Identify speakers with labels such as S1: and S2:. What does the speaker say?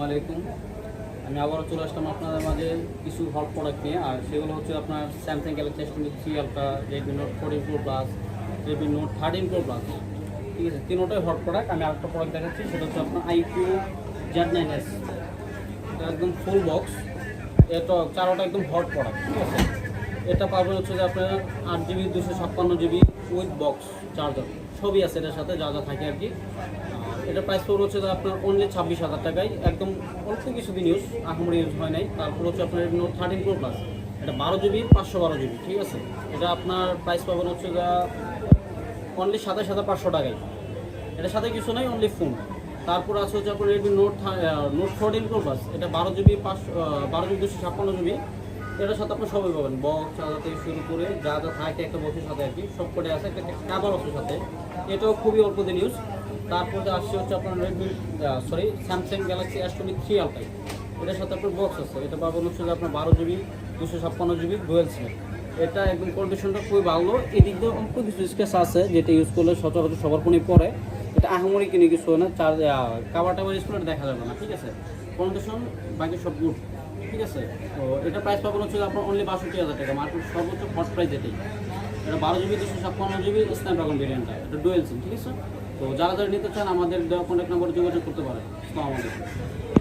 S1: আলাইকুম। আমি আবারও চলে আসলাম আপনাদের মাঝে কিছু হট প্রোডাক্ট নিয়ে। আর সেগুলো হচ্ছে আপনার Samsung Galaxy S23 ultra, Redmi note 14 pro plus, Redmi note 13 pro plus. ঠিক আছে, তিনোটাই হট প্রোডাক্ট। আমি আরেকটা প্রোডাক্ট দেখাচ্ছি, সেটা হচ্ছে আপনার iQOO Z9s। এটা একদম ফুল বক্স, এটা চারোটা একদম হট প্রোডাক্ট। ঠিক আছে, এটা পাবেন হচ্ছে যে আপনার 8GB 256GB with box charger সবই আছে এটার সাথে, যা যা থাকে আর কি। এটার প্রাইস পড়বে হচ্ছে আপনার অনলি 26,000 টাকায়। একদম অল্প কিছুদিন ইউজ, আহামরি ইউজ হয় নাই। তারপর হচ্ছে আপনার নোট 13 প্রো প্লাস, এটা 12GB 512GB। ঠিক আছে, এটা আপনার প্রাইস পাবেন হচ্ছে অনলি 27,500 টাকায়। এটার সাথে কিছু নাই, অনলি ফোন। তারপর আছে হচ্ছে আপনার রেডমি নোট 14 প্রো প্লাস, এটা 12GB 256GB। এটার সাথে আপনি সবই পাবেন, বক্স চার্জার থেকে শুরু করে যা যা থাকে একটা বক্সের সাথে আর কি, সব করে আছে। একটা কাভার আছে সাথে, এটাও খুবই অল্প দিন ইউজ। তারপরে আসছে হচ্ছে আপনার স্যামসাং গ্যালাক্সি S23 আলট্রা। এটার সাথে আপনার বক্স আছে, এটা পাবেন হচ্ছে আপনার 12GB 256GB ডুয়েল সিম। এটা একদম কন্ডিশনটা খুবই ভালো। এদিক দিয়ে অল্প কিছু স্কেচ আছে, যেটা ইউজ করলে সচরাচর সবার ফোনেই পড়ে। এটা আহামরি কিনে কিছু হয় না, চার্জ কাভার টাভার ইউজ করলে দেখা যাবে না। ঠিক আছে, কন্ডিশন বাকি সব গুড। ঠিক আছে, তো এটা প্রাইস পাবেন হচ্ছে আপনার অনলি 62,000 টাকা। মার্কেট সর্বোচ্চ হট প্রাইস এটাই। এটা 12GB 256GB স্ন্যাপড্রাগন ভেরিয়েন্টটা, এটা ডুয়েল সিম। ঠিক আছে, তো যারা যারা নিতে চান আমাদের দেওয়া কন্ট্যাক্ট নাম্বারে যোগাযোগ করতে পারেন। আসসালামু আলাইকুম।